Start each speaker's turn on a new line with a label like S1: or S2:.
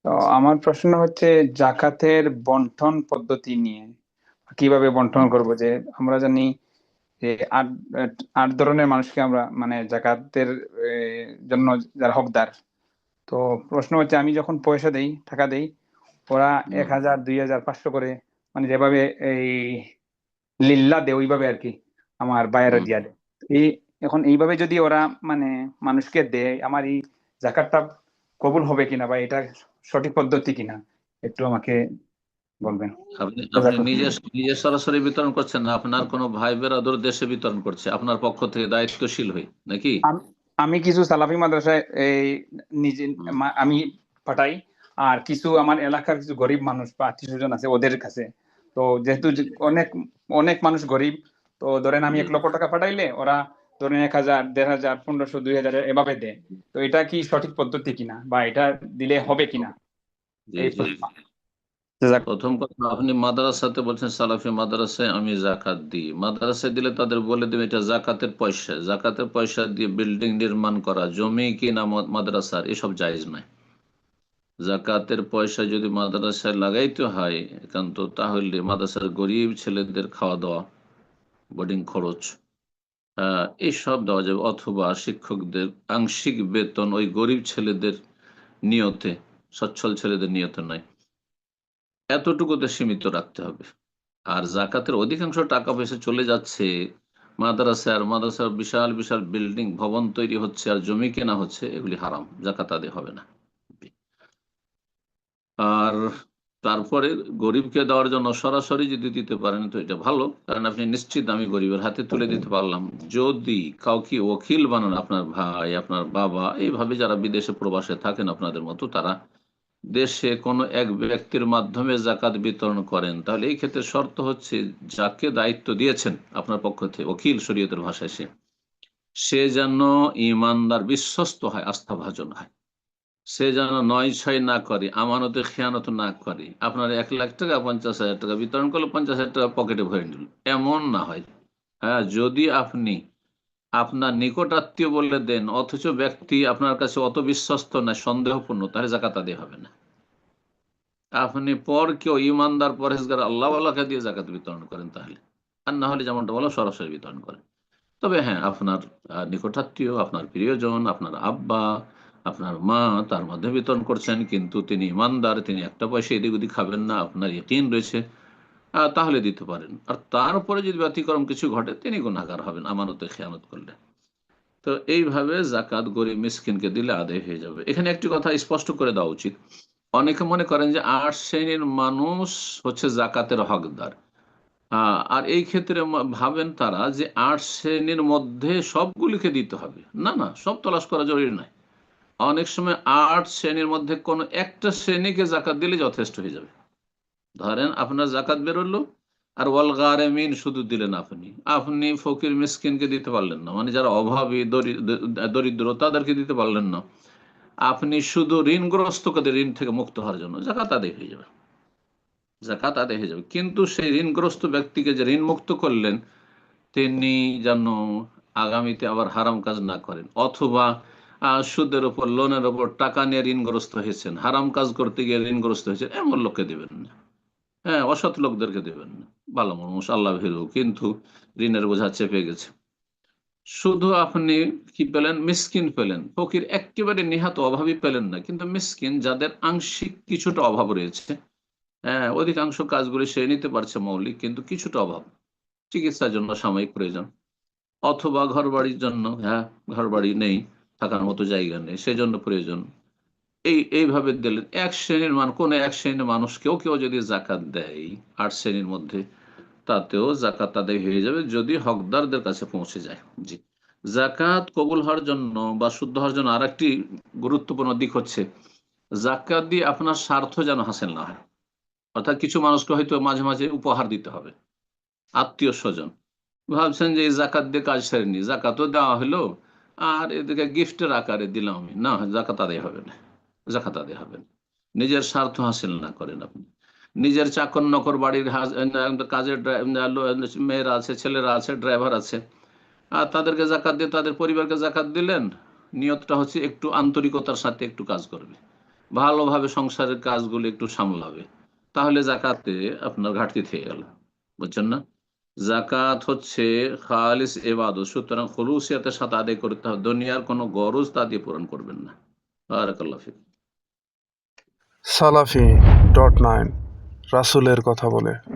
S1: তো আমার প্রশ্ন হচ্ছে জাকাতের বন্টন পদ্ধতি নিয়ে। কিভাবে বন্টন
S2: হুম,
S1: করব, যে আমরা জানি যে আট আট ধরনের মানুষকে আমরা মানে জাকাতের জন্য যারা হকদার। তো প্রশ্ন হচ্ছে আমি যখন পয়সা দেই, টাকা দেই, ওরা
S2: হুম,
S1: 1000 2000 500 করে, মানে যেভাবে এই লিল্লা দেয় ওইভাবে আর কি আমার বায়েরা
S2: হুম।
S1: দিয়া দেয়। এই এখন এইভাবে যদি ওরা মানে মানুষকে দেয়, আমার এই জাকাতটা কবুল হবে কিনা বা এটা সঠিক পদ্ধতি কিনা একটু আমাকে বলবেন।
S2: আপনি আপনি
S1: জাযাকুম।
S2: নিজে নিজে সরাসরি বিতরণ করছেন না, আপনার কোনো ভাই বেরাদর দেশে বিতরণ করছে আপনার পক্ষ থেকে দায়িত্বশীল হই নাকি?
S1: আম- আমি কিছু সালাফি মাদ্রাসায় এই নিজে
S2: হুম,
S1: আমি পাঠাই, আর কিছু আমার এলাকার কিছু গরিব মানুষ বা আত্মীয় স্বজন আছে ওদের কাছে। তো যেহেতু
S2: জি,
S1: অনেক অনেক মানুষ গরিব, তো ধরেন আমি
S2: জি,
S1: 1 লক্ষ টাকা পাঠাইলে ওরা ধরেন 1000 1500 1500 2000 এভাবে দেয়। তো এটা কি সঠিক পদ্ধতি কিনা বা এটা দিলে হবে কিনা
S2: জি,
S1: এই
S2: জি।
S1: প্রশ্ন। জাযাকুম।
S2: প্রথম কথা, আপনি মাদ্রাসাতে বলছেন সালাফি মাদ্রাসায় আমি জাকাত দিই, মাদ্রাসায় দিলে তাদের বলে দেবে এটা জাকাতের পয়সা, জাকাতের পয়সা দিয়ে বিল্ডিং নির্মাণ করা, জমি কিনা মাদ্রাসার, এসব জায়েজ নয়। জাকাতের পয়সা যদি মাদ্রাসায় লাগাইতে হয় একান্ত, তাহলে মাদ্রাসার গরিব ছেলেদের খাওয়া দাওয়া, বোর্ডিং খরচ, এইসব দেওয়া যাবে, অথবা শিক্ষকদের আংশিক বেতন ওই গরিব ছেলেদের নিয়তে, সচ্ছল ছেলেদের নিয়তে নয়, এতটুকুতে সীমিত রাখতে হবে। আর জাকাতের অধিকাংশ টাকা পয়সা চলে যাচ্ছে মাদ্রাসার, মাদ্রাসার বিশাল বিশাল বিল্ডিং ভবন তৈরি হচ্ছে আর জমি কেনা হচ্ছে, এগুলি হারাম, জাকাত আদায় হবে না। আর তারপরে গরিবকে দেওয়ার জন্য সরাসরি যদি দিতে পারেন তো এটা ভালো, কারণ আপনি নিশ্চিত আমি গরিবের হাতে তুলে দিতে পারলাম। যদি কাউকে ওকিল বানান, আপনার ভাই, আপনার বাবা, এইভাবে যারা বিদেশে প্রবাসে থাকেন আপনাদের মতো, তারা দেশে কোনো এক ব্যক্তির মাধ্যমে জাকাত বিতরণ করেন, তাহলে এই ক্ষেত্রে শর্ত হচ্ছে যাকে দায়িত্ব দিয়েছেন আপনার পক্ষ থেকে, ওকিল শরীয়তের ভাষায় সে যেন ইমানদার, বিশ্বস্ত হয়, আস্থাভাজন হয়। সে যেন নয় ছয় না করে, আমানতে খেয়ানত না করে। আপনার 1 লাখ টাকা 50,000 টাকা বিতরণ করলো, 50,000 টাকা পকেটে ভরে নিল, এমন না হয়। হ্যাঁ, যদি আপনি আপনার নিকট আত্মীয় বলে দেন অথচ ব্যক্তি আপনার কাছে অত বিশ্বস্ত না, সন্দেহপূর্ণ, তাহলে জাকাত আদায় হবে না। আপনি পর কেউ ইমানদার পরহেজগার আল্লাহওয়ালাকে দিয়ে জাকাত বিতরণ করেন তাহলে, আর না হলে যেমনটা বলো সরাসরি বিতরণ করেন। তবে হ্যাঁ, আপনার নিকটাত্মীয়, আপনার প্রিয়জন, আপনার আব্বা, আপনার মা, তার মধ্যে বিতরণ করছেন, কিন্তু তিনি ইমানদার, তিনি একটা পয়সা এদিক ওদিক খাবেন না, আপনার ইকিন রয়েছে, তাহলে দিতে পারেন। আর তারপরে যদি ব্যতিক্রম কিছু ঘটে, তিনি গুনাহগার হবেন আমানতে খেয়ানত করলে। তো এইভাবে জাকাত গরিব মিসকিনকে দিলে আদায় হয়ে যাবে। এখানে একটি কথা স্পষ্ট করে দেওয়া উচিত। অনেকে মনে করেন যে 8 শ্রেণীর মানুষ হচ্ছে জাকাতের হকদার। আর এই ক্ষেত্রে ভাবেন তারা যে 8 শ্রেণীর মধ্যে সবগুলিকে দিতে হবে। না, না, সব তলাশ করা জরুরি নয়। অনেক সময় 8 শ্রেণীর মধ্যে কোনো একটা শ্রেণীকে জাকাত দিলে যথেষ্ট হয়ে যাবে। ধরেন আপনার জাকাত বেরোলো, আর ওয়াল গারেমিন শুধু দিলেন, আপনি আপনি ফকির মিসকিনকে দিতে পারলেন না, মানে যারা অভাবী দরিদ্র তাদেরকে দিতে পারলেন না। আপনি শুধু ঋণগ্রস্তকে ঋণ থেকে মুক্ত হওয়ার জন্য জাকাত আদায় হয়ে যাবে, জাকাত আদায় হয়ে যাবে। কিন্তু সেই ঋণগ্রস্ত ব্যক্তিকে যে ঋণ মুক্ত করলেন, তিনি যেন আগামীতে আবার হারাম কাজ না করেন, অথবা সুদের ওপর, লোনের ওপর টাকা নিয়ে ঋণগ্রস্ত হয়েছেন, হারাম কাজ করতে গিয়ে ঋণগ্রস্ত হয়েছেন, এমন লোককে দেবেন না। হ্যাঁ, অসৎ লোকদেরকে দেবেন না। ভালো মানুষ, আল্লাহ ভীরু, কিন্তু ঋণের বোঝা চেপে গেছে। শুধু আপনি কি পেলেন? মিসকিন পেলেন, ফকির একেবারে নিহাত অভাবী পেলেন না, কিন্তু মিসকিন, যাদের আংশিক কিছুটা অভাব রয়েছে। হ্যাঁ, অধিকাংশ কাজগুলি সে নিতে পারছে মৌলিক, কিন্তু কিছুটা অভাব, চিকিৎসার জন্য সাময়িক প্রয়োজন, অথবা ঘর বাড়ির জন্য, হ্যাঁ, ঘর বাড়ি নেই, থাকার মতো জায়গা নেই, সেজন্য প্রয়োজন। এইভাবে দিলেন। কোন এক শ্রেণীর মানুষ, কেউ কেউ যদি জাকাত দেয় 8 শ্রেণীর মধ্যে, তাতেও জাকাত আদায় হয়ে যাবে যদি হকদারদের কাছে পৌঁছে যায়। জি। জাকাত কবুল হওয়ার জন্য বা শুদ্ধ হওয়ার জন্য আরেকটি গুরুত্বপূর্ণ দিক হচ্ছে, জাকাত দিয়ে আপনার স্বার্থ যেন হাসিল না হয়। অর্থাৎ কিছু মানুষকে হয়তো মাঝে মাঝে উপহার দিতে হবে, আত্মীয় স্বজন, ভাবছেন যে এই জাকাত দিয়ে কাজ সেরেনি, জাকাতও দেওয়া হলো আর এদিকে গিফটের আকারে দিলাম আমি, না, জাকাত আদায় হবে না, জাকাত আদায় হবে না। নিজের স্বার্থ হাসিল না করেন আপনি। নিজের চাকর নকর, বাড়ির কাজের মেয়েরা আছে, ছেলেরা আছে, ড্রাইভার আছে, আর তাদেরকে জাকাত দিয়ে তাদের পরিবারকে জাকাত দিলেন, নিয়তটা হচ্ছে একটু আন্তরিকতার সাথে একটু কাজ করবে, ভালোভাবে সংসারের কাজগুলো একটু সামলাবে, তাহলে জাকাতে আপনার ঘাটতি থেকে গেল। বুঝছেন না? জাকাত হচ্ছে খালিস ইবাদত, সুতরাং খুলুসিয়াতের সাথে আদায় করতে হবে, দুনিয়ার কোনো গরজ তা দিয়ে পূরণ করবেন না। বারাকাল্লাহ ফিক।
S3: সালাফি.9 রাসূলের কথা বলে।